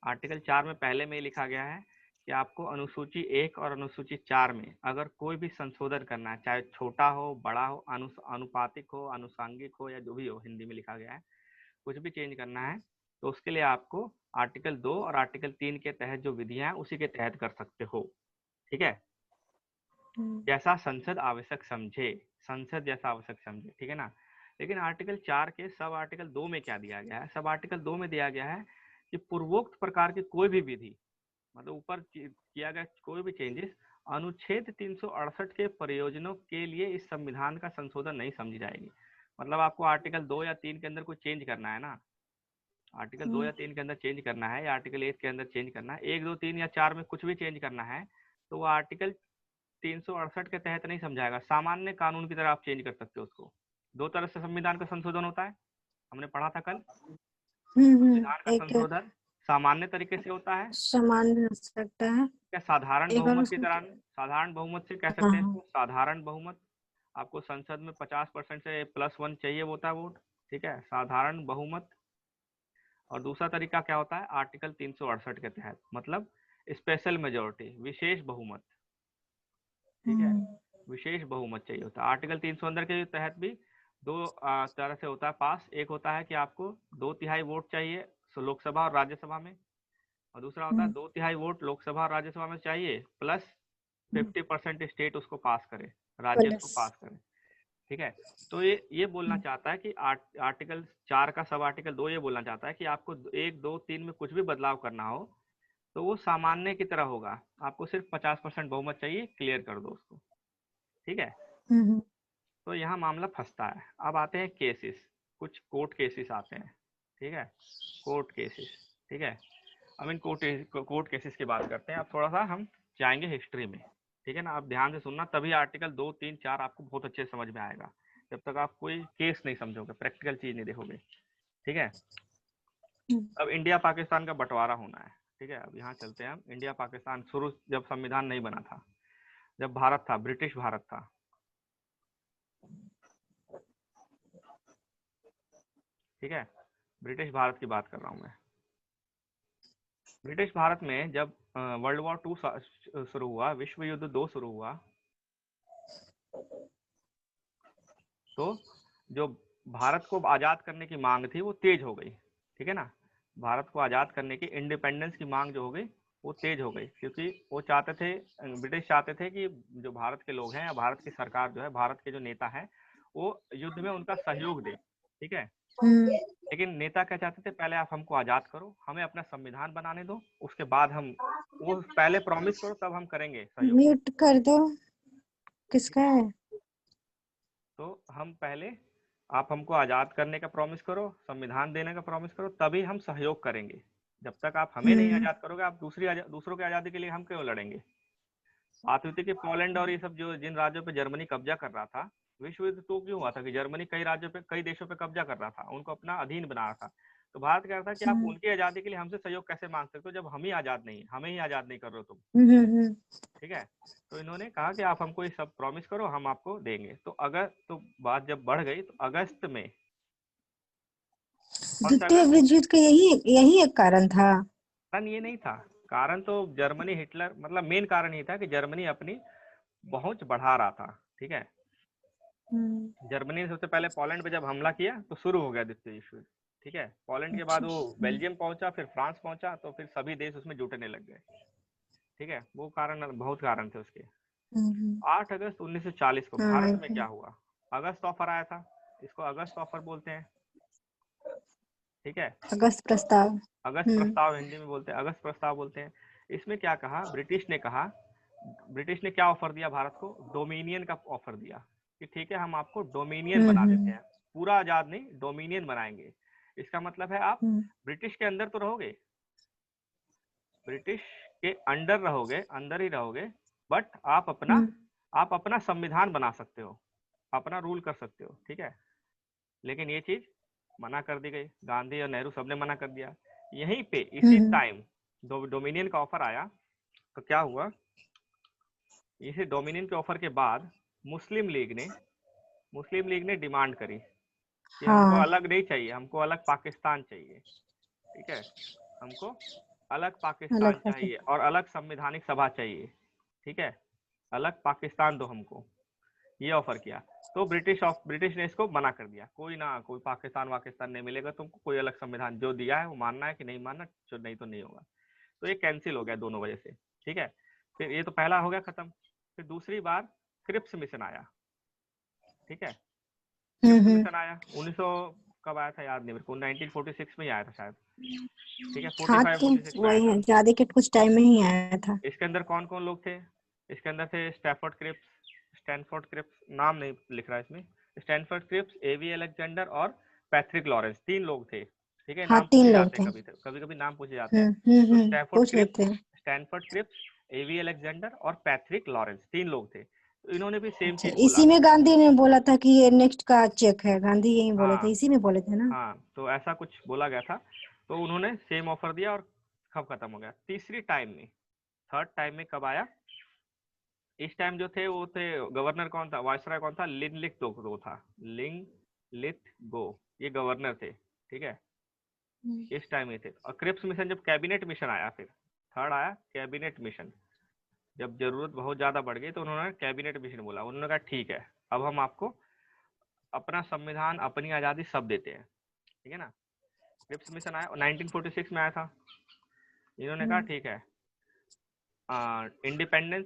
Article 4 में पहले में ही लिखा गया है कि आपको अनुसूची 1 और अनुसूची 4 में अगर कोई भी संशोधन करना है, चाहे छोटा हो, बड़ा हो, अनुपातिक हो, आनुषंगिक हो, या जो भी हो, हिंदी में लिखा गया है, कुछ भी चेंज करना है तो उसके लिए आपको आर्टिकल 2 और आर्टिकल 3 के तहत जो विधियां हैं उसी के तहत कर सकते हो। ठीक है, जैसा संसद आवश्यक समझे, संसद जैसा आवश्यक समझे, ठीक है ना। लेकिन आर्टिकल 4 के सब आर्टिकल 2 में क्या दिया गया है? सब आर्टिकल 2 में दिया गया है कि पूर्वोक्त प्रकार की कोई भी विधि, मतलब ऊपर किया गया कोई भी चेंजेस अनुच्छेद 368 के प्रयोजनों के लिए इस संविधान का संशोधन नहीं समझी जाएगी। मतलब आपको आर्टिकल 2 या 3 के अंदर कुछ चेंज करना है ना, आर्टिकल 2 या 3 के अंदर चेंज करना है, या आर्टिकल 1 के अंदर चेंज करना है, 1, 2, 3 या 4 में कुछ भी चेंज करना है, तो वो आर्टिकल 368 के तहत नहीं समझाएगा। सामान्य कानून की तरह आप चेंज कर सकते हो उसको। दो तरह से संविधान का संशोधन होता है, हमने पढ़ा था कल। संविधान का एक संशोधन सामान्य तरीके से होता है, समान भी हो सकता है, क्या साधारण एक और बहुमत की उसमें। तरह, साधारण बहुमत से कह सकते हैं हाँ। इसको, साधारण बहुमत। आपको संसद में 50% से +1 चाहिए होता है वोट, ठीक है, साधारण बहुमत। और दूसरा तरीका क्या होता है? आर्टिकल 368 के तहत, मतलब स्पेशल मेजोरिटी, विशेष बहुमत, ठीक है, विशेष बहुमत चाहिए होता है। आर्टिकल 300 के तहत भी दो तरह से होता है पास। एक होता है कि आपको 2/3 वोट चाहिए लोकसभा और राज्यसभा में, और दूसरा होता है 2/3 वोट लोकसभा और राज्यसभा में चाहिए प्लस 50% स्टेट उसको पास करे, राज्य उसको प्लस। पास करे। ठीक है, तो ये बोलना चाहता है कि आर्टिकल 4 का सब आर्टिकल 2 ये बोलना चाहता है कि आपको 1, 2, 3 में कुछ भी बदलाव करना हो तो वो सामान्य की तरह होगा, आपको सिर्फ 50% बहुमत चाहिए, क्लियर कर दो उसको। ठीक है, तो यहाँ मामला फंसता है। अब आते हैं केसेस, कुछ कोर्ट केसेस आते हैं। ठीक है, कोर्ट केसेस, ठीक है। अब इन कोर्ट केसेस की बात करते हैं। अब थोड़ा सा हम जाएंगे हिस्ट्री में, ठीक है ना। आप ध्यान से सुनना, तभी आर्टिकल 2, 3, 4 आपको बहुत अच्छे से समझ में आएगा। जब तक आप कोई केस नहीं समझोगे, प्रैक्टिकल चीज नहीं देखोगे। ठीक है, अब इंडिया पाकिस्तान का बंटवारा होना है। ठीक है, अब यहाँ चलते हैं हम। इंडिया पाकिस्तान शुरू जब संविधान नहीं बना था, जब भारत था, ब्रिटिश भारत था, ठीक है, ब्रिटिश भारत की बात कर रहा हूँ मैं। ब्रिटिश भारत में जब वर्ल्ड वॉर 2 शुरू हुआ, विश्व युद्ध 2 शुरू हुआ, तो जो भारत को आज़ाद करने की मांग थी वो तेज हो गई। ठीक है ना, भारत को आज़ाद करने की, इंडिपेंडेंस की मांग जो हो गई वो तेज हो गई, क्योंकि वो चाहते थे, ब्रिटिश चाहते थे कि जो भारत के लोग हैं या भारत की सरकार जो है, भारत के जो नेता हैं, वो युद्ध में उनका सहयोग दे। ठीक है, लेकिन नेता क्या चाहते थे? पहले आप हमको आज़ाद करो, हमें अपना संविधान बनाने दो, उसके बाद हम, वो पहले प्रॉमिस करो तब हम करेंगे सहयोग। म्यूट कर दो, किसका है? तो हम पहले, आप हमको आज़ाद करने का प्रॉमिस करो, संविधान देने का प्रॉमिस करो, तभी हम सहयोग करेंगे। जब तक आप हमें नहीं आज़ाद करोगे, आप दूसरों की आज़ादी के लिए हम क्यों लड़ेंगे? बात हुई थी कि पोलैंड और ये सब जो जिन राज्यों पे जर्मनी कब्जा कर रहा था, विश्व युद्ध तो क्यों हुआ था कि जर्मनी कई राज्यों पे, कई देशों पे कब्जा कर रहा था, उनको अपना अधीन बना रहा था। तो भारत कह रहा था कि आप उनकी आज़ादी के लिए हमसे सहयोग कैसे मांग सकते हो जब हम ही आज़ाद नहीं, हमें ही आज़ाद नहीं कर रहे हो तुम। ठीक है, तो इन्होंने कहा कि आप हमको ये सब प्रॉमिस करो, हम आपको देंगे। तो अगर, तो बात जब बढ़ गई तो अगस्त में, द्वितीय विश्व युद्ध का यही यही एक कारण था। कारण ये नहीं था, कारण तो जर्मनी, हिटलर, मतलब मेन कारण ये था कि जर्मनी अपनी पहुंच बढ़ा रहा था। ठीक है, जर्मनी ने सबसे पहले पोलैंड पे जब हमला किया तो शुरू हो गया द्वितीय विश्व युद्ध। ठीक है, पोलैंड के बाद वो बेल्जियम पहुंचा, फिर फ्रांस पहुंचा, तो फिर सभी देश उसमें जुटने लग गए। ठीक है, वो कारण, बहुत कारण थे उसके। 8 अगस्त 1940 को भारत में क्या हुआ? अगस्त ऑफर आया था, इसको अगस्त ऑफर बोलते हैं। ठीक है, अगस्त प्रस्ताव। अगस्त प्रस्ताव हिंदी में बोलते हैं, अगस्त प्रस्ताव बोलते हैं। इसमें क्या कहा ब्रिटिश ने? कहा, ब्रिटिश ने क्या ऑफर दिया भारत को? डोमिनियन का ऑफर दिया कि ठीक है, हम आपको डोमिनियन बना देते हैं, पूरा आजाद नहीं, डोमिनियन बनाएंगे। इसका मतलब है आप ब्रिटिश के अंदर तो रहोगे, ब्रिटिश के अंडर रहोगे, अंदर ही रहोगे, बट आप अपना संविधान बना सकते हो, अपना रूल कर सकते हो। ठीक है, लेकिन ये चीज मना कर दी गई, गांधी और नेहरू सबने मना कर दिया। यहीं पे इसी टाइम डोमिनियन का ऑफर आया, तो क्या हुआ, इसी डोमिनियन के ऑफर के बाद मुस्लिम लीग ने डिमांड करी कि हमको अलग नहीं चाहिए, हमको अलग पाकिस्तान चाहिए। ठीक है, हमको अलग पाकिस्तान अलग चाहिए और अलग संवैधानिक सभा चाहिए, ठीक है, अलग पाकिस्तान दो हमको, ये ऑफर किया। तो ब्रिटिश ने इसको मना कर दिया, कोई ना, कोई पाकिस्तान वाकिस्तान नहीं मिलेगा तुमको, कोई अलग संविधान जो दिया है वो मानना है कि नहीं मानना, जो नहीं तो नहीं होगा। तो ये कैंसिल हो गया दोनों वजह से, ठीक है। फिर ये तो पहला हो गया खत्म। फिर दूसरी बार क्रिप्स मिशन आया, ठीक है, क्रिप्स मिशन आया 1900 कब आया था याद नहीं मेरे को, 1946 में ही आया था शायद, ठीक है, हाँ 45 तो 46 में आया वही था। है, आजादी के कुछ टाइम में ही आया था। इसके अंदर कौन कौन लोग थे? इसके अंदर थे स्टैनफोर्ड क्रिप्स, नाम नहीं लिख रहा इसमें, स्टैनफोर्ड क्रिप्स, एवी अलेक्जेंडर और पैट्रिक लॉरेंस, 3 लोग थे, ठीक है। हाँ नाम 3 पूछे लोग जाते हैं थे। कभी कभी नाम पूछे जाते हैं। तो पूछ लेते हैं। स्टैनफोर्ड क्रिप्स, एवी अलेक्जेंडर और पैट्रिक लॉरेंस 3 लोग थे। तो इन्होंने भी सेम अच्छा, चीज इसी बोला। में गांधी ने बोला था कि ये नेक्स्ट का चेक है, गांधी यही बोले थे, हाँ इसी में बोले थे ना। हाँ, तो ऐसा कुछ बोला गया था। तो उन्होंने सेम ऑफर दिया और कब खत्म हो गया। तीसरी टाइम में, थर्ड टाइम में कब आया? इस टाइम जो थे वो थे, गवर्नर कौन था, वायसराय कौन था? लिनलिथ गो था, लिनलिथ गो, ये गवर्नर थे, ठीक है, इस टाइम में थे। और क्रिप्स मिशन जब कैबिनेट मिशन आया, फिर थर्ड आया कैबिनेट मिशन, जब जरूरत बहुत ज्यादा बढ़ गई तो उन्होंने कैबिनेट मिशन बोला, उन्होंने कहा ठीक है अब हम आपको अपना संविधान अपनी आजादी सब देते हैं, ठीक है ना। क्रिप्स मिशन आया 1946 में आया था, इन्होंने कहा ठीक है, इंडिपेंडेंस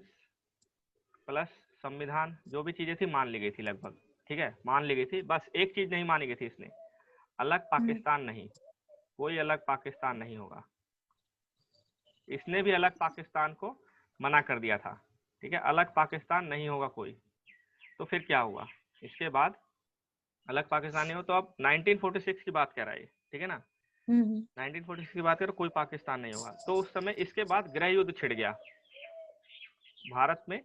प्लस संविधान जो भी चीजें थी मान ली गई थी लगभग, ठीक है, मान ली गई थी। बस एक चीज नहीं मानी गई थी इसने, अलग पाकिस्तान नहीं, कोई अलग पाकिस्तान नहीं होगा। इसने भी अलग पाकिस्तान को मना कर दिया था, ठीक है, अलग पाकिस्तान नहीं होगा कोई। तो फिर क्या हुआ इसके बाद? अलग पाकिस्तान नहीं हो तो अब 1946 की बात कर रहा है, ठीक है ना, 1946 की बात करो, कोई पाकिस्तान नहीं होगा। तो उस समय इसके बाद गृह युद्ध छिड़ गया भारत में,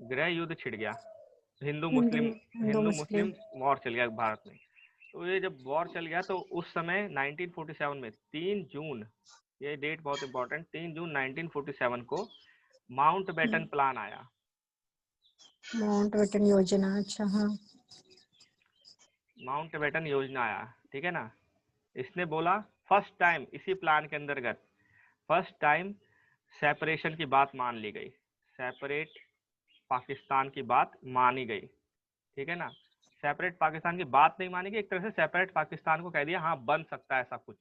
गृह युद्ध छिड़ गया, हिंदू हिंदू मुस्लिम। मुस्लिम वॉर चल गया भारत में। तो ये जब वॉर चल गया तो उस समय 1947 में 3 जून, ये डेट बहुत इंपॉर्टेंट, 3 जून 1947 को माउंटबेटन प्लान आया। माउंटबेटन योजना, अच्छा हाँ। माउंटबेटन योजना आया, ठीक है ना। इसने बोला फर्स्ट टाइम इसी प्लान के अंतर्गत, फर्स्ट टाइम सेपरेशन की बात मान ली गई, सेपरेट पाकिस्तान की बात मानी गई, ठीक है ना। सेपरेट पाकिस्तान की बात नहीं मानी गई, एक तरह से सेपरेट पाकिस्तान को कह दिया हाँ बन सकता है ऐसा कुछ,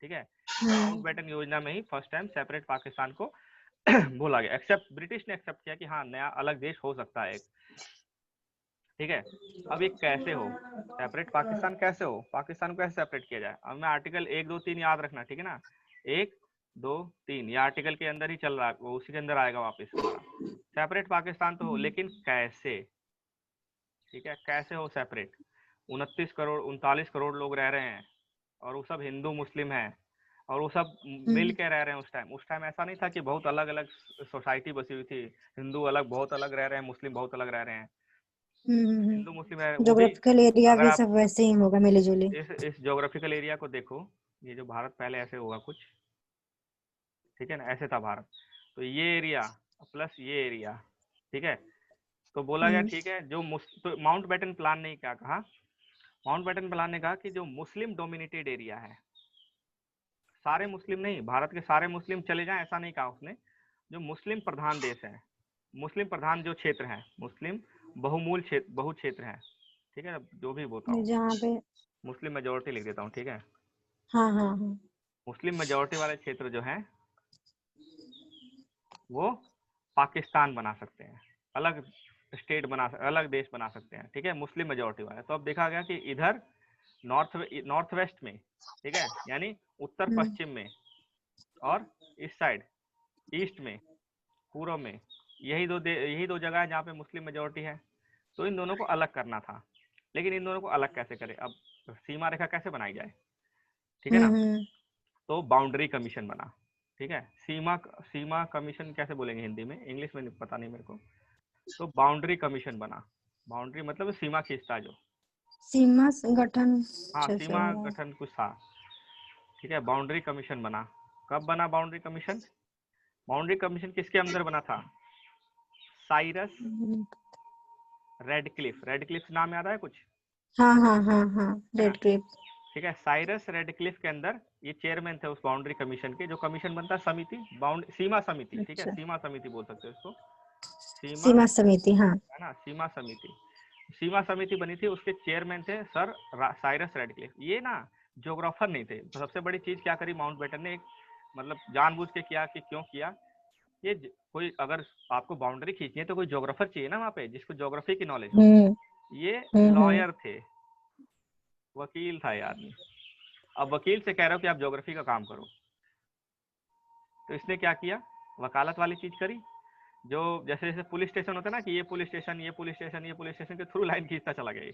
ठीक है। माउंटबेटन योजना में ही फर्स्ट टाइम सेपरेट पाकिस्तान को बोला गया, एक्सेप्ट ब्रिटिश ने एक्सेप्ट किया कि हाँ नया अलग देश हो सकता है एक, ठीक है। अब ये कैसे हो सेपरेट पाकिस्तान, कैसे हो पाकिस्तान को कैसे सेपरेट किया जाए? अब मैं आर्टिकल 1 2 3 याद रखना, ठीक है ना, 1 2 3 ये आर्टिकल के अंदर ही चल रहा है, वो उसी के अंदर आएगा वापस हमारा। सेपरेट पाकिस्तान तो हो, लेकिन कैसे, ठीक है, कैसे हो सेपरेट? 29 करोड़ 39 करोड़ लोग रह रहे हैं और वो सब हिंदू मुस्लिम हैं और वो सब मिल के रह रहे हैं। उस टाइम ऐसा नहीं था कि बहुत अलग अलग सोसाइटी बसी हुई थी, हिंदू अलग बहुत अलग रह रहे हैं, मुस्लिम बहुत अलग रह रहे हैं, हिंदू मुस्लिम है वो भी। ज्योग्राफिकल एरिया अगर भी आप सब वैसे ही होगा, मिले जुले। इस ज्योग्राफिकल एरिया को देखो, ये जो भारत पहले ऐसे होगा कुछ, ठीक है ना, ऐसे था भारत। तो ये एरिया प्लस ये एरिया, ठीक है। तो बोला गया ठीक है, तो माउंटबेटन प्लान ने क्या कहा, माउंटबेटन प्लान ने कहा कि जो मुस्लिम डोमिनेटेड एरिया है, सारे मुस्लिम नहीं, भारत के सारे मुस्लिम चले जाएं ऐसा नहीं कहा उसने, जो मुस्लिम प्रधान देश है, मुस्लिम प्रधान जो क्षेत्र है, मुस्लिम बहुमूल क्षेत्र, बहु क्षेत्र है, ठीक है, जो भी बोलता हूँ, जहाँ पे, मुस्लिम मेजोरिटी लिख देता हूँ, ठीक है। हाँ हाँ हाँ। मुस्लिम मेजोरिटी वाले क्षेत्र जो हैं वो पाकिस्तान बना सकते हैं, अलग स्टेट अलग देश बना सकते हैं, ठीक है, मुस्लिम मेजोरिटी वाले। तो अब देखा गया कि इधर नॉर्थ वेस्ट में, ठीक है, यानी उत्तर पश्चिम में, और इस साइड ईस्ट में, पूर्व में, यही दो जगह है जहाँ पे मुस्लिम मेजोरिटी है। तो इन दोनों को अलग करना था, लेकिन इन दोनों को अलग कैसे करें, अब सीमा रेखा कैसे बनाई जाए, ठीक है ना। तो बाउंड्री कमीशन बना, ठीक है, सीमा सीमा कमीशन कैसे बोलेंगे हिंदी में, इंग्लिश में पता नहीं मेरे को। तो बाउंड्री कमीशन बना, बाउंड्री मतलब सीमा खींचता जो, सीमा गठन हाँ अच्छे से सीमा हुआ। गठन कुछ था, ठीक है, बाउंड्री कमीशन बना। कब बना बाउंड्री कमीशन? बाउंड्री कमीशन किसके अंदर बना था? साइरस रेडक्लिफ, रेडक्लिफ नाम याद है कुछ, हाँ हाँ हाँ हाँ, है ना। Red Cliff. ठीक है। साइरस रेडक्लिफ के अंदर ये चेयरमैन थे उस बाउंड्री कमीशन के, जो कमीशन बनता है समिति, सीमा समिति, ठीक है, अच्छा, सीमा समिति बोल सकते हो इसको, सीमा, सीमा समिति, हाँ। है ना, सीमा समिति। सीमा समिति बनी थी, उसके चेयरमैन थे सर साइरस रेडक्लिफ। ये ना ज्योग्राफर नहीं थे। तो सबसे बड़ी चीज क्या करी माउंटबेटन ने, एक मतलब जानबूझ के किया। कि क्यों किया, ये कोई अगर आपको बाउंड्री खींचनी है तो कोई ज्योग्राफर चाहिए ना वहाँ पे, जिसको ज्योग्राफी की नॉलेज हो। हम्म ये हम्म। लॉयर थे, वकील था ये आदमी। अब वकील से कह रहे हो कि आप ज्योग्राफी का काम करो, तो इसने क्या किया, वकालत वाली चीज करी। जो जैसे जैसे पुलिस स्टेशन होता है ना, कि ये पुलिस स्टेशन, ये पुलिस स्टेशन, ये पुलिस स्टेशन के थ्रू लाइन खींचता चला गया।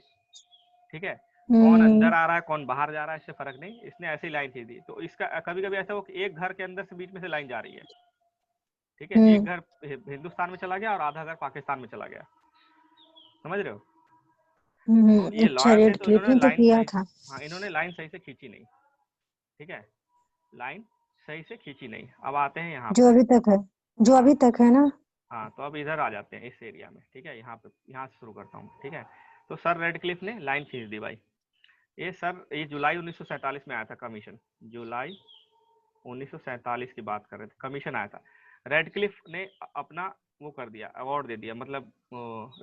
ठीक है, कौन अंदर हम्म आ रहा है कौन बाहर जा रहा है इससे फर्क नहीं, इसने ऐसी लाइन खींच दी। तो इसका कभी कभी ऐसा हो कि एक घर के अंदर से बीच में से लाइन जा रही है। ठीक है, एक हम्म घर हिंदुस्तान में चला गया और आधा घर पाकिस्तान में चला गया। समझ रहे हो। तो ये अच्छा, लॉयर थे, रेड तो क्लिफ इन्होंने ने तो लाइन किया सही, था। हाँ इन्होंने लाइन सही से खींची नहीं। ठीक है, लाइन सही से खींची नहीं। अब आते हैं यहाँ जो पे। अभी तक है, जो हाँ अभी तक है ना। हाँ, तो अब इधर आ जाते हैं इस एरिया में। ठीक है, यहाँ पे, यहाँ से शुरू करता हूँ। ठीक है, तो सर रेडक्लिफ ने लाइन खींच दी भाई। ये सर, ये जुलाई 1947 में आया था कमीशन, जुलाई 1947 की बात कर रहे थे, कमीशन आया था। रेडक्लिफ ने अपना वो कर दिया, अवार्ड दे दिया, मतलब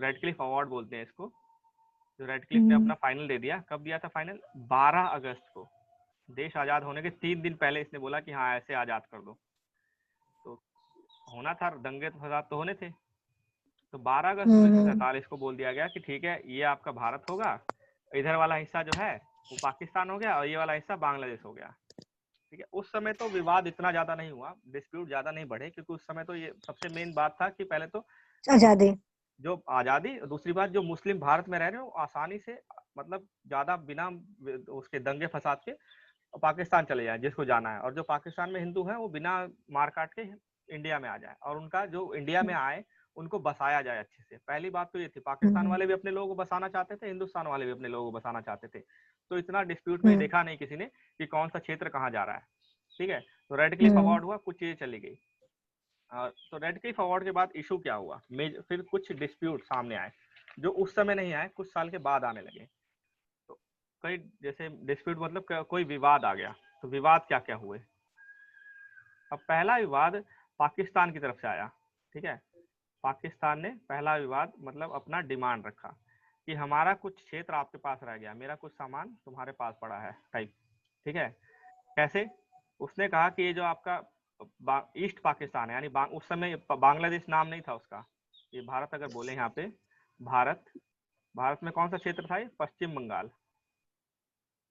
रेडक्लिफ अवार्ड बोलते हैं इसको। जो रेडक्लिफ ने हम्म अपना फाइनल दे दिया, कब दिया था फाइनल, 12 अगस्त को। देश आजाद होने के 3 दिन पहले इसने बोला कि हाँ ऐसे आजाद कर दो। तो होना था, दंगे फसाद तो होने थे। तो 12 अगस्त हम्म 1947 को बोल दिया गया कि ठीक है, ये आपका भारत होगा, इधर वाला हिस्सा जो है वो पाकिस्तान हो गया, और ये वाला हिस्सा बांग्लादेश हो गया। ठीक है, उस समय तो विवाद इतना ज्यादा नहीं हुआ, डिस्प्यूट ज्यादा नहीं बढ़े, क्योंकि उस समय तो ये सबसे मेन बात था कि पहले तो आजादी। जो आजादी, दूसरी बात जो मुस्लिम भारत में रह रहे हो आसानी से, मतलब ज्यादा बिना उसके दंगे फसाद के पाकिस्तान चले जाए जिसको जाना है, और जो पाकिस्तान में हिंदू हैं वो बिना मार काट के इंडिया में आ जाए, और उनका जो इंडिया में आए उनको बसाया जाए अच्छे से। पहली बात तो ये थी, पाकिस्तान हम्म वाले भी अपने लोगों को बसाना चाहते थे, हिंदुस्तान वाले भी अपने लोगों को बसाना चाहते थे। तो इतना डिस्प्यूट में हम्म देखा नहीं किसी ने कि कौन सा क्षेत्र कहाँ जा रहा है। ठीक है, तो रेड क्लिफ हम्म अवार्ड हुआ, कुछ चीजें चली गई। तो रेड क्लिफ अवार्ड के बाद इशू क्या हुआ, फिर कुछ डिस्प्यूट सामने आए, जो उस समय नहीं आए, कुछ साल के बाद आने लगे। तो कई जैसे डिस्प्यूट, मतलब कोई विवाद आ गया। तो विवाद क्या क्या हुए। अब पहला विवाद पाकिस्तान की तरफ से आया। ठीक है, पाकिस्तान ने पहला विवाद, मतलब अपना डिमांड रखा कि हमारा कुछ क्षेत्र आपके पास रह गया, मेरा कुछ सामान तुम्हारे पास पड़ा है टाइप। ठीक है, कैसे, उसने कहा कि ये जो आपका ईस्ट पाकिस्तान है, यानी उस समय बांग्लादेश नाम नहीं था उसका, ये भारत अगर बोले यहाँ पे, भारत, भारत में कौन सा क्षेत्र था, ये पश्चिम बंगाल, इस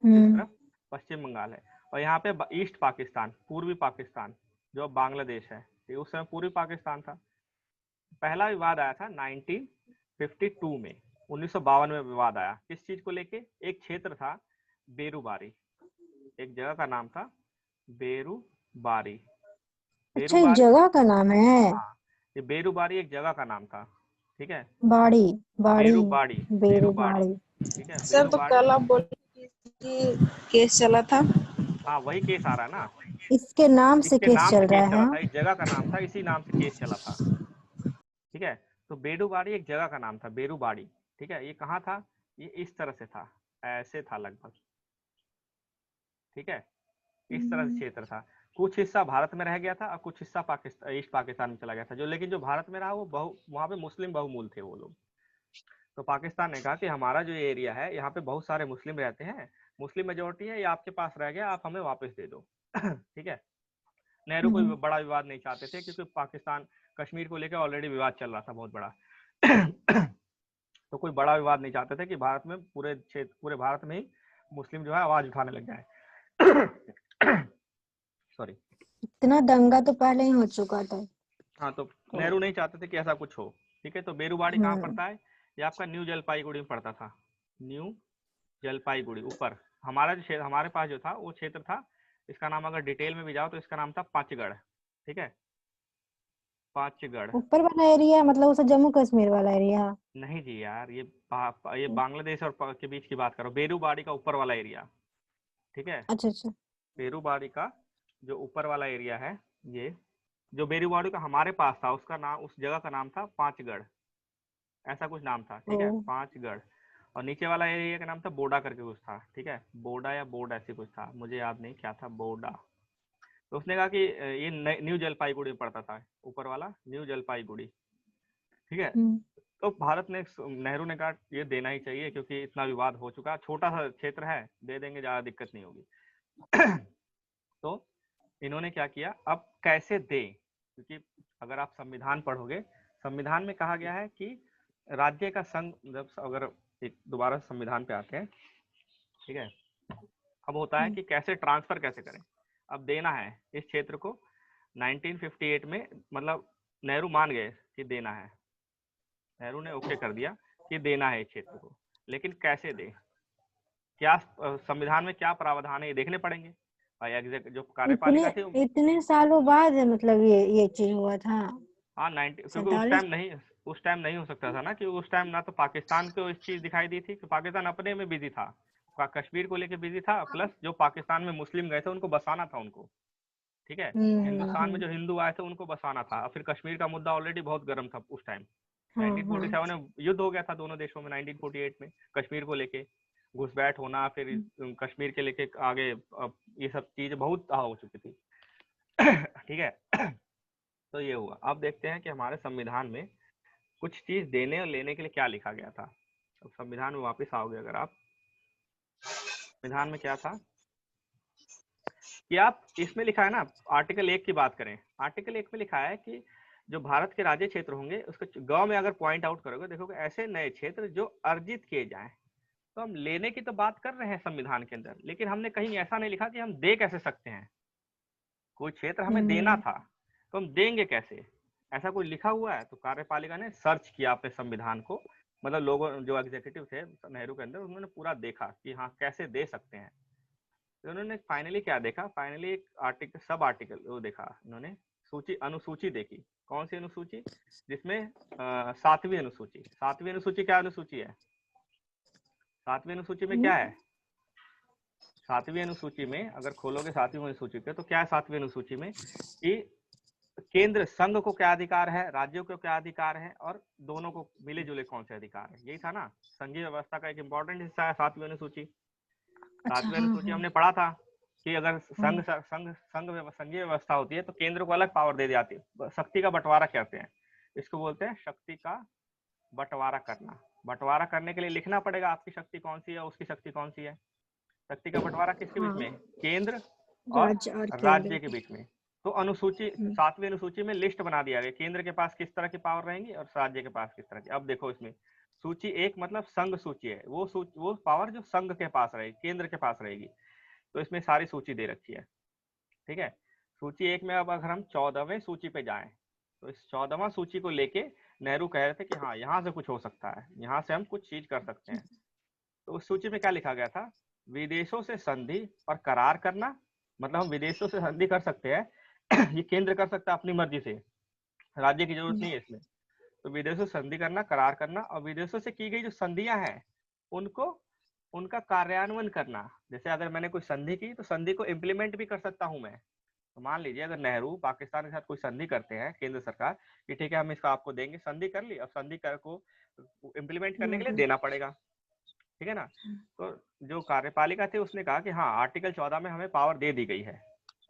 हम्म तरफ पश्चिम बंगाल है। और यहाँ पे ईस्ट पाकिस्तान, पूर्वी पाकिस्तान, जो बांग्लादेश है, ये उस समय पूर्वी पाकिस्तान था। पहला विवाद आया था 1952 में, 1952 में विवाद आया, किस चीज को लेके, एक क्षेत्र था बेरूबारी, एक जगह का नाम था बेरूबारी। अच्छा, एक बेरूबारी, जगह का नाम है। हाँ, ये बेरूबारी एक जगह का नाम था। ठीक है, बाड़ी, बाड़ी, बेरूबाड़ी, बेरूबाड़ी। बेरूबाड़ी। ठीक है, सर तो बेरूबाड़ी। कल आप बोले कि केस चला था। हाँ वही केस आ रहा है ना, इसके नाम से इसके केस नाम से चल केस रहा चला है। था, इस जगह का नाम था, इसी नाम से केस चला था। ठीक है, तो बेरूबाड़ी एक जगह का नाम था, बेरूबाड़ी। ठीक है, ये कहाँ था, ये इस तरह से था, ऐसे था लगभग। ठीक है, इस तरह से क्षेत्र था। कुछ हिस्सा भारत में रह गया था और कुछ हिस्सा पाकिस्तान, ईस्ट पाकिस्तान में चला गया था। जो लेकिन जो भारत में रहा वो वहाँ पे मुस्लिम बहुमूल थे वो लोग। तो पाकिस्तान ने कहा कि हमारा जो एरिया है यहाँ पे बहुत सारे मुस्लिम रहते हैं, मुस्लिम मेजोरिटी है, ये आपके पास रह गया, आप हमें वापस दे दो। ठीक है, नेहरू कोई हम्म बड़ा विवाद नहीं चाहते थे, क्योंकि पाकिस्तान कश्मीर को लेकर ऑलरेडी विवाद चल रहा था बहुत बड़ा। तो कोई बड़ा विवाद नहीं चाहते थे कि भारत में पूरे क्षेत्र, पूरे भारत में ही मुस्लिम जो है आवाज उठाने लग जाए। सॉरी। इतना दंगा तो पहले ही हो चुका था। हाँ, तो नेहरू नहीं चाहते थे कि ऐसा कुछ हो। ठीक है, तो बेरूबाड़ी कहाँ हम्म पड़ता है, ये आपका न्यू जलपाईगुड़ी में पड़ता था, न्यू जलपाईगुड़ी ऊपर। हमारा जो क्षेत्र, हमारे पास जो था वो क्षेत्र था, इसका नाम अगर डिटेल में भी जाओ तो इसका नाम था पांचगढ़। ठीक है, पांचगढ़। ऊपर वाला एरिया मतलब उसे जम्मू कश्मीर वाला एरिया। नहीं जी यार, ये बांग्लादेश और के बीच की बात करो, बेरूबाड़ी का ऊपर वाला एरिया। ठीक है, अच्छा अच्छा। बेरूबाड़ी का जो ऊपर वाला एरिया है, ये जो बेरूबाड़ी का हमारे पास था, उसका नाम, उस जगह का नाम था पांचगढ़, ऐसा कुछ नाम था। ओ। ठीक है, पांचगढ़। और नीचे वाला एरिया का नाम था बोडा करके कुछ था, ठीक है, बोडा या बोर्ड ऐसी कुछ था, मुझे याद नहीं क्या था, बोडा। तो उसने कहा कि ये न्यू जलपाईगुड़ी में पड़ता था, ऊपर वाला न्यू जलपाईगुड़ी, ठीक है। तो भारत ने, नेहरू ने कहा ये देना ही चाहिए क्योंकि इतना विवाद हो चुका, छोटा सा क्षेत्र है, दे देंगे, ज्यादा दिक्कत नहीं होगी। तो इन्होंने क्या किया, अब कैसे दे, क्योंकि अगर आप संविधान पढ़ोगे, संविधान में कहा गया है कि राज्य का संघ, जब अगर एक दोबारा संविधान पे आते हैं, ठीक है, अब होता है कि कैसे ट्रांसफर कैसे करें। अब देना है इस क्षेत्र को 1958 में, मतलब नेहरू मान गए कि देना है, नेहरू ने ओके कर दिया कि देना है इस क्षेत्र को, लेकिन कैसे दे, क्या संविधान में क्या प्रावधान है ये देखने पड़ेंगे। जो कार्यपालिका थी, इतने सालों बाद मतलब ये चीज हुआ था। हाँ 90, क्योंकि सैतालीस। उस टाइम नहीं हो सकता था ना, कि उस टाइम ना तो पाकिस्तान को इस चीज दिखाई दी थी कि पाकिस्तान अपने में बिजी था, कश्मीर को लेके बिजी था, प्लस जो पाकिस्तान में मुस्लिम गए थे उनको बसाना था उनको, ठीक है, हिंदुस्तान में जो हिंदू आए थे उनको बसाना था, फिर कश्मीर का मुद्दा ऑलरेडी बहुत गर्म था उस टाइम। 1947 में युद्ध हो गया था दोनों देशों में, 1948 में कश्मीर को लेके घुसपैठ होना, फिर कश्मीर के लेके आगे ये सब चीज बहुत हो चुकी थी। ठीक है। तो ये हुआ। अब देखते हैं कि हमारे संविधान में कुछ चीज देने और लेने के लिए क्या लिखा गया था। अब संविधान में वापस आओगे अगर आप, संविधान में क्या था कि आप इसमें लिखा है ना, आर्टिकल 1 की बात करें, आर्टिकल 1 में लिखा है कि जो भारत के राज्य क्षेत्र होंगे उसको गांव में अगर पॉइंट आउट करोगे, देखोगे ऐसे नए क्षेत्र जो अर्जित किए जाएं। तो हम लेने की तो बात कर रहे हैं संविधान के अंदर, लेकिन हमने कहीं ऐसा नहीं लिखा कि हम दे कैसे सकते हैं, कोई क्षेत्र हमें देना था तो हम देंगे कैसे, ऐसा कोई लिखा हुआ है। तो कार्यपालिका ने सर्च किया अपने संविधान को, मतलब लोगों जो एग्जीक्यूटिव थे नेहरू के अंदर, उन्होंने पूरा देखा कि हाँ कैसे दे सकते हैं। तो उन्होंने फाइनली क्या देखा, फाइनली एक आर्टिकल, सब आर्टिकल वो देखा उन्होंने, सूची, अनुसूची देखी। कौन सी अनुसूची, जिसमें 7वीं अनुसूची, 7वीं अनुसूची क्या अनुसूची है, 7वीं अनुसूची में क्या है, 7वीं अनुसूची में अगर खोलोगे 7वीं अनुसूची के, तो क्या है 7वीं अनुसूची में कि केंद्र संघ को क्या अधिकार है, राज्यों को क्या अधिकार है, और दोनों को मिले जुले कौन से अधिकार है, यही था ना। संघीय व्यवस्था का एक इंपॉर्टेंट हिस्सा है 7वीं अनुसूची। 7वीं अनुसूची हमने पढ़ा था कि अगर संघीय व्यवस्था होती है तो केंद्र को अलग पावर दे दी जाती है, शक्ति का बंटवारा कहते हैं इसको, बोलते हैं शक्ति का बंटवारा करना। बंटवारा करने के लिए लिखना पड़ेगा आपकी शक्ति कौन सी है, उसकी शक्ति कौन सी है। शक्ति का बंटवारा किसके बीच में, केंद्र और राज्य के बीच में। तो अनुसूची, 7वीं अनुसूची में लिस्ट बना दिया गया, केंद्र के पास किस तरह की पावर रहेंगी और राज्य के पास किस तरह की। अब देखो इसमें सूची 1 मतलब संघ सूची है, वो पावर जो संघ के पास रहेगी, केंद्र के पास रहेगी। तो इसमें सारी सूची दे रखी है, ठीक है। सूची 1 में अब अगर हम 14वें सूची पे जाएं, तो इस 14वां सूची को लेके नेहरू कह रहे थे कि हाँ यहाँ से कुछ हो सकता है, यहाँ से हम कुछ चीज कर सकते हैं। तो उस सूची में क्या लिखा गया था, विदेशों से संधि और करार करना, मतलब हम विदेशों से संधि कर सकते हैं ये केंद्र कर सकता है अपनी मर्जी से, राज्य की जरूरत नहीं है इसमें। तो विदेशों से संधि करना, करार करना, और विदेशों से की गई जो संधियां हैं उनको, उनका कार्यान्वयन करना। जैसे अगर मैंने कोई संधि की तो संधि को इम्प्लीमेंट भी कर सकता हूं मैं। तो मान लीजिए अगर नेहरू पाकिस्तान के साथ कोई संधि करते हैं केंद्र सरकार कि ठीक है हम इसका आपको देंगे, संधि कर ली, अब संधि कर को इम्प्लीमेंट करने के लिए देना पड़ेगा, ठीक है ना। तो जो कार्यपालिका थी उसने कहा कि हाँ आर्टिकल 14 में हमें पावर दे दी गई है,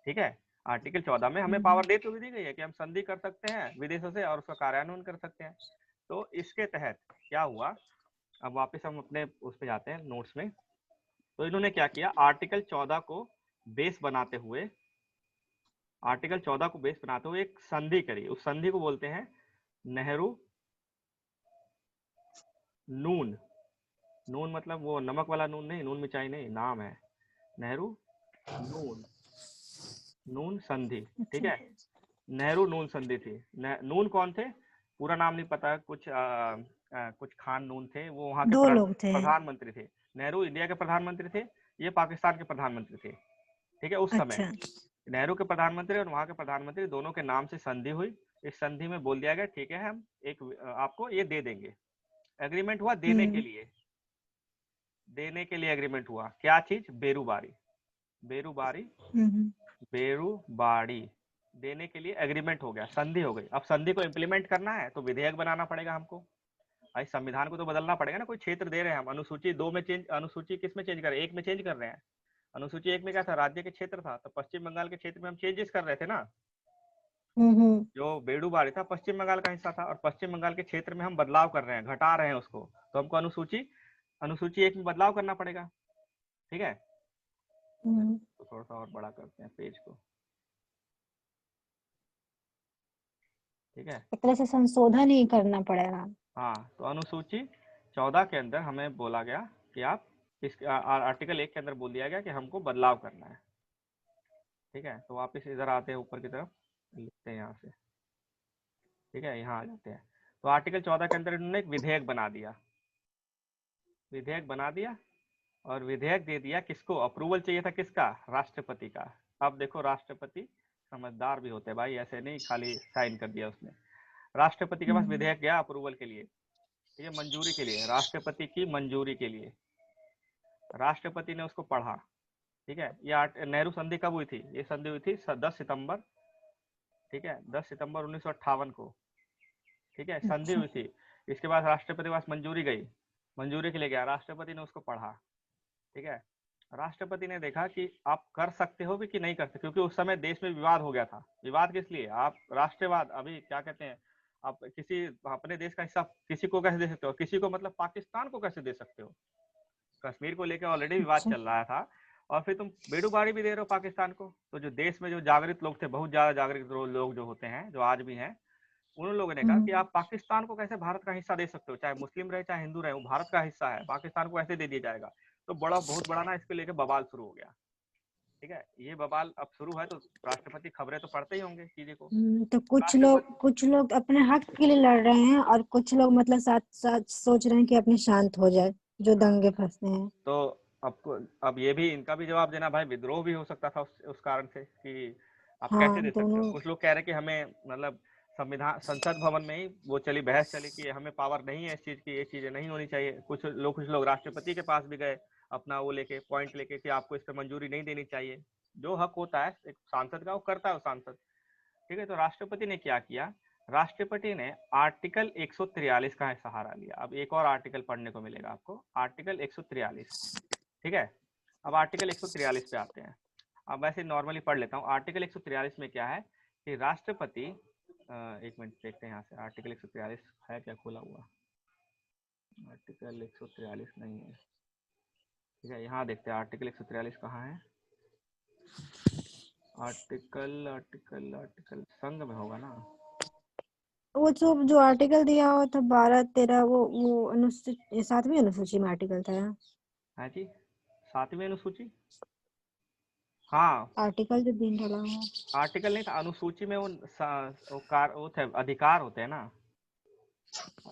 ठीक है, आर्टिकल 14 में हमें पावर दे तो दी गई है कि हम संधि कर सकते हैं विदेशों से और उसका कार्यान्वयन कर सकते हैं। तो इसके तहत क्या हुआ, अब वापस हम अपने उस पे जाते हैं नोट्स में। तो इन्होंने क्या किया, आर्टिकल 14 को बेस बनाते हुए, आर्टिकल 14 को बेस बनाते हुए एक संधि करी। उस संधि को बोलते हैं नेहरू नून। नून मतलब वो नमक वाला नून नहीं, नून मिर्चाई नहीं, नाम है नेहरू नून, नून संधि, ठीक है। नेहरू नून संधि थी। नून कौन थे, पूरा नाम नहीं पता, कुछ खान नून थे, वो वहां के 2 लोग थे। प्रधानमंत्री थे। नेहरू इंडिया के प्रधानमंत्री थे, ये पाकिस्तान के प्रधानमंत्री थे, ठीक है। उस समय नेहरू के प्रधानमंत्री और वहां के प्रधानमंत्री दोनों के नाम से संधि हुई। इस संधि में बोल दिया गया ठीक है हम एक आपको ये दे देंगे। एग्रीमेंट हुआ देने के लिए, देने के लिए एग्रीमेंट हुआ। क्या चीज, बेरूबारी, बेरूबारी, बेरूबारी देने के लिए एग्रीमेंट हो गया, संधि हो गई। अब संधि को इम्प्लीमेंट करना है तो विधेयक बनाना पड़ेगा हमको। भाई संविधान को तो बदलना पड़ेगा ना, कोई क्षेत्र दे रहे हैं हम, अनुसूची 2 में चेंज, अनुसूची किस में चेंज कर रहे हैं, 1 में चेंज कर रहे हैं। अनुसूची 1 में क्या था, राज्य के क्षेत्र था, तो पश्चिम बंगाल के क्षेत्र में हम चेंजेस कर रहे थे ना। जो बेडूबारी था पश्चिम बंगाल का हिस्सा था, और पश्चिम बंगाल के क्षेत्र में हम बदलाव कर रहे हैं, घटा रहे हैं उसको, तो हमको अनुसूची 1 में बदलाव करना पड़ेगा। ठीक है, तो थोड़ा सा और बड़ा करते हैं पेज को। ठीक है, एक तरह से संशोधन ही करना पड़ेगा। हाँ, तो अनुसूची 14 के अंदर हमें बोला गया कि आप इस आर्टिकल 1 के अंदर बोल दिया गया कि हमको बदलाव करना है। ठीक है, तो वापस इधर आते हैं, ऊपर की तरफ लिखते हैं यहाँ से। ठीक है, यहाँ आ जाते हैं। तो आर्टिकल 14 के अंदर इन्होंने एक विधेयक बना दिया, और विधेयक दे दिया किसको, अप्रूवल चाहिए था किसका, राष्ट्रपति का। अब देखो राष्ट्रपति समझदार भी होते हैं भाई, ऐसे नहीं खाली साइन कर दिया उसने। राष्ट्रपति के पास विधेयक गया अप्रूवल के लिए, ठीक है, मंजूरी के लिए, राष्ट्रपति की मंजूरी के लिए। राष्ट्रपति ने उसको पढ़ा। ठीक है, ये नेहरू संधि कब हुई थी, ये संधि हुई थी 10 सितंबर, ठीक है, 10 सितंबर 1958 को। ठीक है, संधि हुई थी। इसके बाद राष्ट्रपति के पास मंजूरी गई, मंजूरी के लिए गया, राष्ट्रपति ने उसको पढ़ा। ठीक है, राष्ट्रपति ने देखा कि आप कर सकते हो भी कि नहीं कर सकते, क्योंकि उस समय देश में विवाद हो गया था। विवाद किस लिए, आप राष्ट्रवाद, अभी क्या कहते हैं, आप किसी अपने देश का हिस्सा किसी को कैसे दे सकते हो, किसी को मतलब पाकिस्तान को कैसे दे सकते हो। कश्मीर को लेकर ऑलरेडी विवाद चल रहा था, और फिर तुम बेड़ूबारी भी दे रहे हो पाकिस्तान को। तो जो देश में जो जागृत लोग थे, बहुत ज्यादा जागृत लोग जो होते हैं, जो आज भी हैं, उन लोगों ने कहा कि आप पाकिस्तान को कैसे भारत का हिस्सा दे सकते हो, चाहे मुस्लिम रहे चाहे हिंदू रहे, वो भारत का हिस्सा है, पाकिस्तान को ऐसे दे दिया जाएगा। तो बहुत बड़ा ना इसको लेके बवाल शुरू हो गया। ठीक है, ये बवाल अब शुरू है, तो राष्ट्रपति खबरें तो पढ़ते ही होंगे चीजें को। तो कुछ लोग अपने हक के लिए लड़ रहे हैं, और कुछ लोग मतलब साथ साथ सोच रहे हैं कि अपने शांत हो जाए, जो दंगे फंसते हैं। तो अब ये भी इनका भी जवाब देना भाई, विद्रोह भी हो सकता था उस कारण से कि आप कैसे हाँ, दे सकते हो। दोनों। कुछ लोग कह रहे कि हमें मतलब संविधान संसद भवन में ही वो चली, बहस चली कि हमें पावर नहीं है इस चीज की, ये चीजें नहीं होनी चाहिए। कुछ लोग राष्ट्रपति के पास भी गए अपना वो लेके, पॉइंट लेके कि आपको इस पर मंजूरी नहीं देनी चाहिए। जो हक होता है एक सांसद का, वो करता है वो सांसद। ठीक है, तो राष्ट्रपति ने क्या किया, राष्ट्रपति ने आर्टिकल 143 का सहारा लिया। अब एक और आर्टिकल पढ़ने को मिलेगा आपको, आर्टिकल 143। ठीक है, अब आर्टिकल 143 पे आते हैं। अब वैसे नॉर्मली पढ़ लेता हूँ। आर्टिकल 143 में क्या है कि राष्ट्रपति, एक मिनट देखते हैं यहाँ से, आर्टिकल 143 है क्या खोला हुआ, आर्टिकल 143 नहीं है। ठीक है, यहाँ देखते हैं आर्टिकल 143 कहाँ है। आर्टिकल संघ में होगा ना। वो जो आर्टिकल दिया हुआ था 12-13, वो अनुसूची 7वीं अनुसूची में आर्टिकल था। है जी, 7वीं अनुसूची, हाँ। आर्टिकल जो दिन डाला हुआ, आर्टिकल नहीं था, अनुसूची में वो थे, अधिकार होते हैं ना।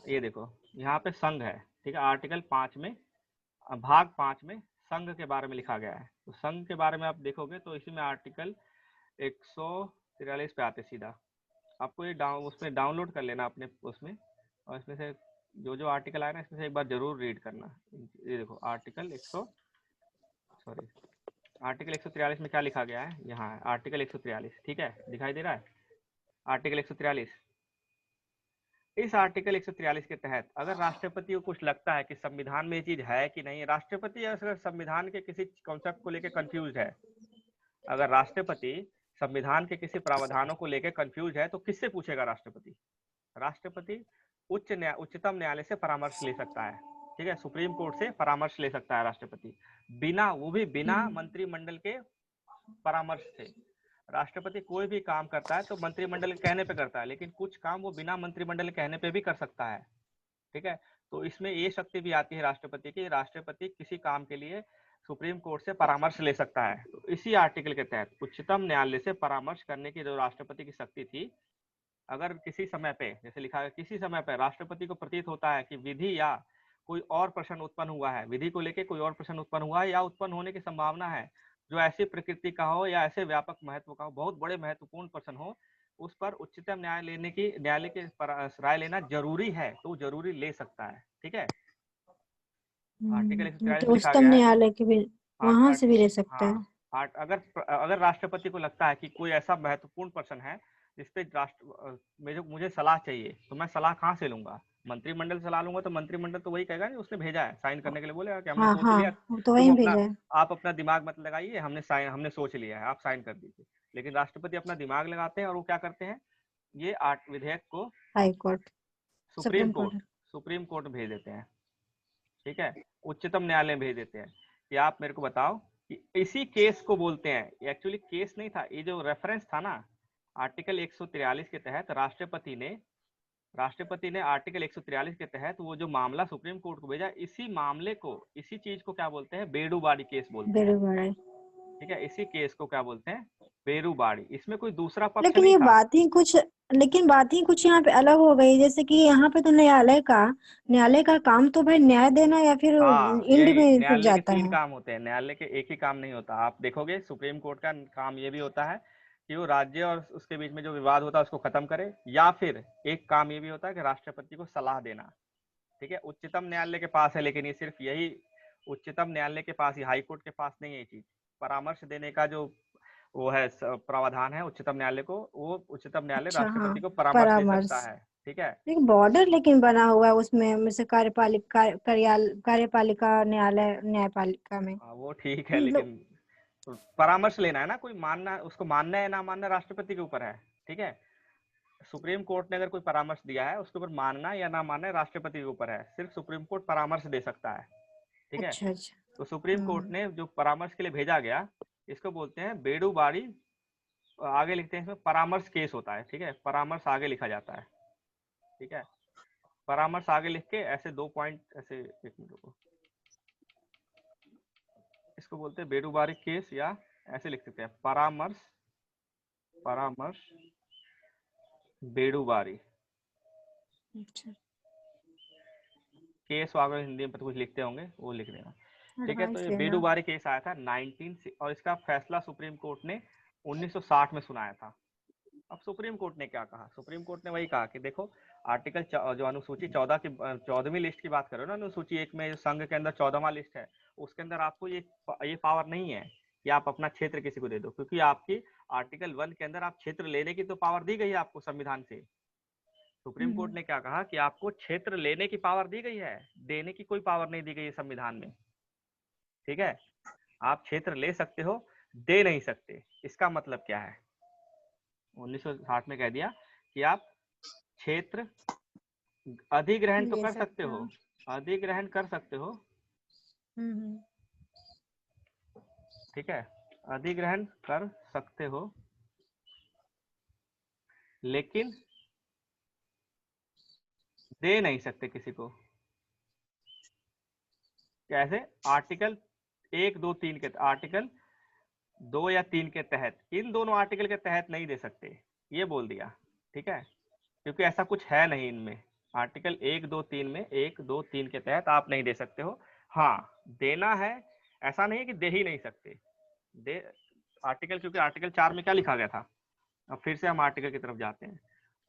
ये देखो यहाँ पे संघ है। ठीक है, आर्टिकल 5 में, भाग 5 में संघ के बारे में लिखा गया है। तो संघ के बारे में आप देखोगे तो इसी में आर्टिकल 143 पे आते सीधा। आपको ये उसमें डाउनलोड कर लेना अपने उसमें, और इसमें से जो आर्टिकल आए ना, इसमें से एक बार जरूर रीड करना। ये देखो आर्टिकल 143 में क्या लिखा गया है, यहाँ है आर्टिकल 143। ठीक है, दिखाई दे रहा है आर्टिकल 143। इस आर्टिकल 143 के तहत अगर राष्ट्रपति को कुछ लगता है कि संविधान में ये चीज है कि नहीं, राष्ट्रपति अगर संविधान के किसी कॉन्सेप्ट को लेकर कंफ्यूज है, अगर राष्ट्रपति संविधान के किसी प्रावधानों को लेकर कंफ्यूज है, तो किससे पूछेगा राष्ट्रपति। राष्ट्रपति उच्चतम न्यायालय से परामर्श ले सकता है। ठीक है, सुप्रीम कोर्ट से परामर्श ले सकता है राष्ट्रपति, वो भी बिना मंत्रिमंडल के परामर्श से। राष्ट्रपति कोई भी काम करता है तो मंत्रिमंडल के कहने पे करता है, लेकिन कुछ काम वो बिना मंत्रिमंडल के कहने पे भी कर सकता है। ठीक है, तो इसमें ये शक्ति भी आती है राष्ट्रपति की, राष्ट्रपति किसी काम के लिए सुप्रीम कोर्ट से परामर्श ले सकता है। तो इसी आर्टिकल के तहत उच्चतम न्यायालय से परामर्श करने की जो राष्ट्रपति की शक्ति थी, अगर किसी समय पे, जैसे लिखा है, किसी समय पे राष्ट्रपति को प्रतीत होता है कि विधि या कोई और प्रश्न उत्पन्न हुआ है, विधि को लेकर कोई और प्रश्न उत्पन्न हुआ है या उत्पन्न होने की संभावना है, जो ऐसी प्रकृति का हो या ऐसे व्यापक महत्व का हो, बहुत बड़े महत्वपूर्ण प्रश्न हो, उस पर उच्चतम न्यायालय की राय लेना जरूरी है, तो जरूरी ले सकता है। ठीक है, आर्टिकल 143 तो में लिखा उच्चतम गया है। न्यायालय के भी वहां से भी ले सकता है। हाँ, अगर राष्ट्रपति को लगता है कि कोई ऐसा महत्वपूर्ण प्रश्न है जिसपे मुझे सलाह चाहिए, तो मैं सलाह कहाँ से लूंगा, मंत्रिमंडल चला लूंगा तो मंत्रिमंडल तो वही कहेगा नहीं, उसने भेजा है साइन करने के लिए, बोलेगा कि हमने हाँ सोच हाँ, लिया, वो तो तुम वही अपना भेजा है। आप अपना दिमाग मत लगाइए, हमने सोच लिया है, आप साइन कर दीजिए। लेकिन राष्ट्रपति अपना दिमाग लगाते हैं और वो क्या करते हैं, ये विधेयक को high court, supreme supreme court court. Supreme court भेज देते हैं, ठीक है, उच्चतम न्यायालय में भेज देते हैं कि आप मेरे को बताओ कि इसी केस को बोलते हैं, एक्चुअली केस नहीं था, ये जो रेफरेंस था ना, आर्टिकल 143 के तहत राष्ट्रपति ने आर्टिकल 143 के तहत वो जो मामला सुप्रीम कोर्ट को भेजा, इसी मामले को, इसी चीज को क्या बोलते हैं, बेडूबाड़ी केस बोलते हैं, बेरोबारी। ठीक है, इसी केस को क्या बोलते हैं, बेरूबाड़ी। इसमें कोई दूसरा पक्ष लेकिन नहीं ये था। बात ही कुछ लेकिन बात ही कुछ यहाँ पे अलग हो गई, जैसे कि यहाँ पे तो न्यायालय का काम तो भाई न्याय देना या फिर हाँ, एंड यही में फिर न्यायालय के जाता 3 है। काम होते हैं, न्यायालय के एक ही काम नहीं होता। आप देखोगे सुप्रीम कोर्ट का काम ये भी होता है कि वो राज्य और उसके बीच में जो विवाद होता है उसको खत्म करे, या फिर एक काम ये भी होता है कि राष्ट्रपति को सलाह देना, ठीक है। उच्चतम न्यायालय के पास है, लेकिन ये सिर्फ यही उच्चतम न्यायालय के पास ही, हाई कोर्ट के पास नहीं है ये चीज। परामर्श देने का जो वो है प्रावधान है उच्चतम न्यायालय को, वो उच्चतम न्यायालय अच्छा हाँ, राष्ट्रपति को परामर्श दे सकता परामर्श। है, ठीक है। एक बॉर्डर लेकिन बना हुआ है उसमें, जैसे कार्यपालिका न्यायालय, न्यायपालिका में वो ठीक है, लोग। लेकिन तो परामर्श लेना है ना, कोई मानना, उसको मानना है ना मानना राष्ट्रपति के ऊपर है, ठीक है। सुप्रीम कोर्ट ने अगर कोई परामर्श दिया है, उसके ऊपर मानना या ना मानना राष्ट्रपति के ऊपर है, सिर्फ सुप्रीम कोर्ट परामर्श दे सकता है, ठीक है। अच्छा अच्छा। तो सुप्रीम कोर्ट ने जो परामर्श के लिए भेजा गया, इसको बोलते हैं बेडूबाड़ी, आगे लिखते हैं इसमें परामर्श केस होता है, ठीक है, परामर्श आगे लिखा जाता है, ठीक है। परामर्श आगे लिख के ऐसे 2 पॉइंट ऐसे, एक मिनट रुको, इसको बोलते हैं बेडूबारी केस, या ऐसे लिख सकते हैं परामर्श बेडूबारी अच्छा। केस, अगर हिंदी में कुछ लिखते होंगे वो लिख देना, ठीक है। तो एडवाइस ये लेना। बेडूबारी केस आया था 19 और इसका फैसला सुप्रीम कोर्ट ने 1960 में सुनाया था। अब सुप्रीम कोर्ट ने क्या कहा, सुप्रीम कोर्ट ने वही कहा कि देखो, आर्टिकल जो अनुसूची 14 की 14वीं लिस्ट की बात करो ना, अनुसूची 1 में संघ के अंदर 14वां लिस्ट है, उसके अंदर आपको ये पावर नहीं है कि आप अपना क्षेत्र किसी को दे दो, क्योंकि आपकी आर्टिकल 1 के अंदर आप क्षेत्र लेने की तो पावर दी गई है आपको संविधान से। सुप्रीम कोर्ट ने क्या कहा कि आपको क्षेत्र लेने की पावर दी गई है, देने की कोई पावर नहीं दी गई है संविधान में, ठीक है। आप क्षेत्र ले सकते हो, दे नहीं सकते। इसका मतलब क्या है, 1960 में कह दिया कि आप क्षेत्र अधिग्रहण तो ले कर सकते सकते हो, हो। अधिग्रहण कर सकते हो, हम्म। ठीक है, अधिग्रहण कर सकते हो, लेकिन दे नहीं सकते किसी को। कैसे, आर्टिकल 1, 2, 3 के, आर्टिकल 2 या 3 के तहत, इन दोनों आर्टिकल के तहत नहीं दे सकते, ये बोल दिया, ठीक है, क्योंकि ऐसा कुछ है नहीं इनमें। आर्टिकल 1, 2, 3 में 1, 2, 3 के तहत आप नहीं दे सकते हो। हाँ, देना है, ऐसा नहीं है कि दे ही नहीं सकते, दे आर्टिकल, क्योंकि आर्टिकल 4 में क्या लिखा गया था। अब फिर से हम आर्टिकल की तरफ जाते हैं।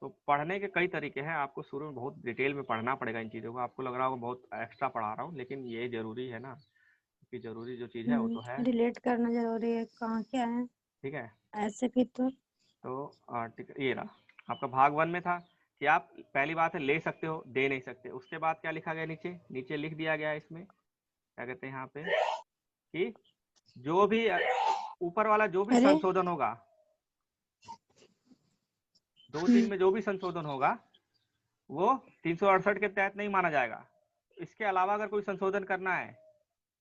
तो पढ़ने के कई तरीके हैं, आपको शुरू में बहुत डिटेल में पढ़ना पड़ेगा इन चीज़ों को, आपको लग रहा होगा बहुत एक्स्ट्रा पढ़ा रहा हूँ, लेकिन ये जरूरी है ना, क्योंकि जरूरी जो चीज़ है वो तो है, रिलेट करना जरूरी है, कहाँ क्या है ठीक है। ऐसे भी तो आर्टिकल ये रहा आपका, भाग 1 में था कि आप, पहली बात है ले सकते हो, दे नहीं सकते। उसके बाद क्या लिखा गया, नीचे नीचे लिख दिया गया इसमें, क्या कहते हैं यहाँ पे, कि जो भी ऊपर वाला जो भी अरे संशोधन होगा, 2-3 में जो भी संशोधन होगा वो 368 के तहत नहीं माना जाएगा। इसके अलावा अगर कोई संशोधन करना है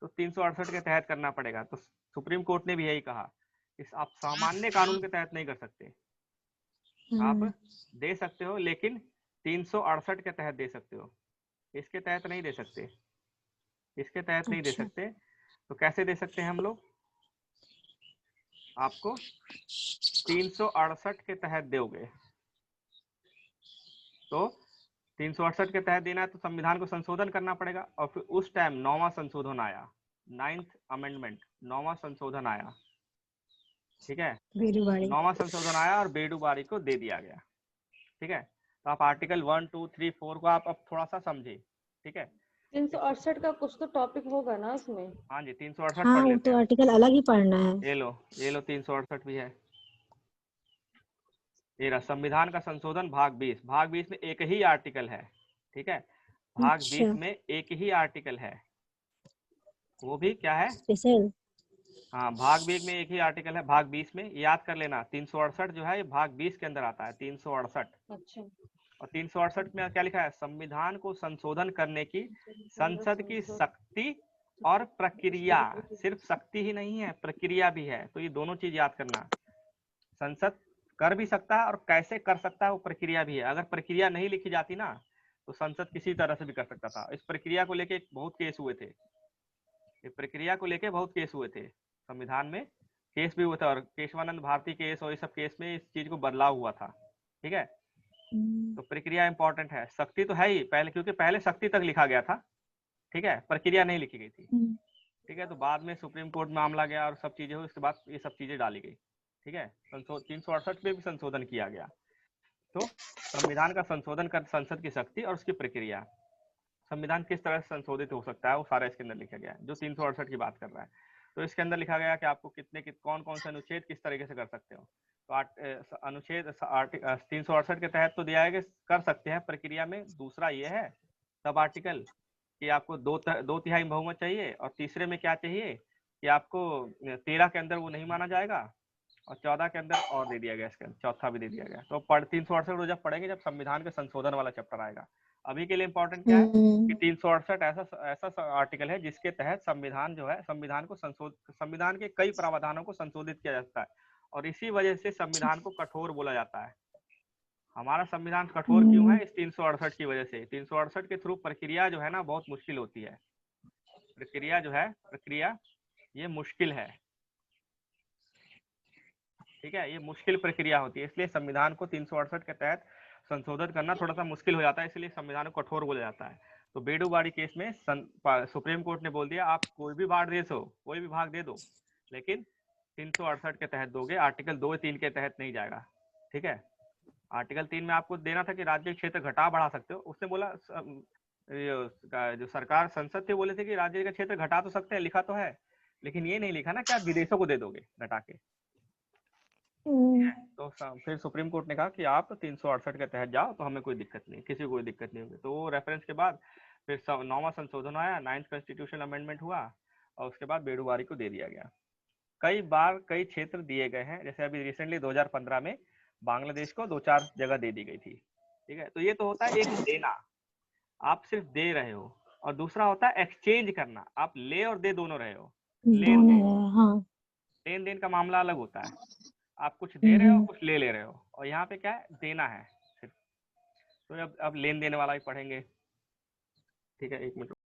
तो 368 के तहत करना पड़ेगा। तो सुप्रीम कोर्ट ने भी यही कहा, इस आप सामान्य कानून के तहत नहीं कर सकते, आप दे सकते हो लेकिन 368 के तहत दे सकते हो, इसके तहत नहीं दे सकते, इसके तहत नहीं दे अच्छा। सकते। तो कैसे दे सकते हैं हम लोग, आपको 368 के तहत दोगे, तो 368 के तहत देना है तो संविधान को संशोधन करना पड़ेगा। और फिर उस टाइम 9वां संशोधन आया, 9th अमेंडमेंट, 9वां संशोधन आया, ठीक है, बेरोबारी। 9वां संशोधन आया और बेडूबारी को दे दिया गया, ठीक है। तो आप आर्टिकल 1, 2, 3, 4 को आप अब थोड़ा सा समझे, ठीक है। 368 का कुछ तो टॉपिक होगा ना उसमें। हाँ जी, 368 हाँ, पढ़ वो लेते तो हैं। आर्टिकल अलग ही पढ़ना है। ये लो 368 भी है। ये रहा संविधान का संशोधन भाग 20। भाग 20 में एक ही आर्टिकल है, ठीक है। भाग अच्छा 20 में एक ही आर्टिकल है, वो भी क्या है? स्पेशल। हाँ, भाग 20 में एक ही आर्टिकल है, भाग 20 में याद कर लेना 368 जो है ये भाग 20 के अंदर आता है, 368। अच्छा। और 368 में क्या लिखा है? संविधान को संशोधन करने की संसद की शक्ति और प्रक्रिया। सिर्फ शक्ति ही नहीं है, प्रक्रिया भी है, तो ये दोनों चीज याद करना। संसद कर भी सकता है और कैसे कर सकता है वो प्रक्रिया भी है। अगर प्रक्रिया नहीं लिखी जाती ना तो संसद किसी तरह से भी कर सकता था। इस प्रक्रिया को लेके बहुत केस हुए थे, इस प्रक्रिया को लेके बहुत केस हुए थे, संविधान में केस भी हुआ था, और केशवानंद भारती केस और ये सब केस में इस चीज को बदलाव हुआ था। ठीक है, तो प्रक्रिया इंपॉर्टेंट है। शक्ति तो है ही पहले, क्योंकि पहले शक्ति तक लिखा गया था, ठीक है, प्रक्रिया नहीं लिखी गई थी। ठीक है, तो बाद में सुप्रीम कोर्ट मामला गया और सब चीजें हुई, उसके बाद ये सब चीजें डाली गई। ठीक है, 368 में भी संशोधन किया गया। तो संविधान का संशोधन कर संसद की शक्ति और उसकी प्रक्रिया, संविधान किस तरह से संशोधित हो सकता है वो सारा इसके अंदर लिखा गया है, जो 368 की बात कर रहा है। तो इसके अंदर लिखा गया कि आपको कौन कौन से अनुच्छेद किस तरीके से कर सकते हो। तो अनुच्छेद 368 के तहत तो दिया है कि कर सकते हैं प्रक्रिया में। दूसरा ये है सब आर्टिकल कि आपको दो तिहाई बहुमत चाहिए, और तीसरे में क्या चाहिए कि आपको 13 के अंदर वो नहीं माना जाएगा, और 14 के अंदर और दे दिया गया, इसके अंदर चौथा भी दे दिया गया। तो 368 जब पढ़ेंगे जब संविधान के संशोधन वाला चैप्टर आएगा। अभी के लिए इंपॉर्टेंट क्या है कि 368 ऐसा आर्टिकल है जिसके तहत संविधान जो है, संविधान के कई प्रावधानों को संशोधित किया जाता है, और इसी वजह से संविधान को कठोर बोला जाता है। हमारा संविधान कठोर क्यों है? इस 368 की वजह से। 368 के थ्रू प्रक्रिया जो है ना बहुत मुश्किल होती है, प्रक्रिया जो है, प्रक्रिया ये मुश्किल है। ठीक है, ये मुश्किल प्रक्रिया होती है, इसलिए संविधान को 368 के तहत संशोधन करना थोड़ा सा मुश्किल हो जाता है, इसलिए संविधान को कठोर बोला जाता है। तो बेडूबाड़ी केस में सुप्रीम कोर्ट ने बोल दिया आप कोई भी भाग दे दो, कोई भी भाग दे दो, लेकिन 368 के तहत दोगे, आर्टिकल 2-3 के तहत नहीं जाएगा। ठीक है, आर्टिकल 3 में आपको देना था कि राज्य क्षेत्र घटा बढ़ा सकते हो, उसने बोला जो सरकार संसद थे बोले थे कि राज्य का क्षेत्र घटा तो सकते हैं, लिखा तो है, लेकिन ये नहीं लिखा ना कि आप विदेशों को दे दोगे घटा के। तो फिर सुप्रीम कोर्ट ने कहा कि आप 368 के तहत जाओ, तो हमें कोई दिक्कत नहीं, किसी को कोई दिक्कत नहीं होगी। तो वो रेफरेंस के बाद फिर 9वां संशोधन आया, 9th कॉन्स्टिट्यूशन अमेंडमेंट हुआ, और उसके बाद बेडूबारी को दे दिया गया। कई बार कई क्षेत्र दिए गए हैं, जैसे अभी रिसेंटली 2015 में बांग्लादेश को 2-4 जगह दे दी गई थी। ठीक है, तो ये तो होता है एक देना, आप सिर्फ दे रहे हो, और दूसरा होता है एक्सचेंज करना, आप ले और दे दोनों रहे हो। लेन देन, हाँ। लेन देन का मामला अलग होता है, आप कुछ दे रहे हो कुछ ले रहे हो, और यहाँ पे क्या है, देना है सिर्फ। तो अब लेन देन वाला ही पढ़ेंगे। ठीक है, 1 मिनट।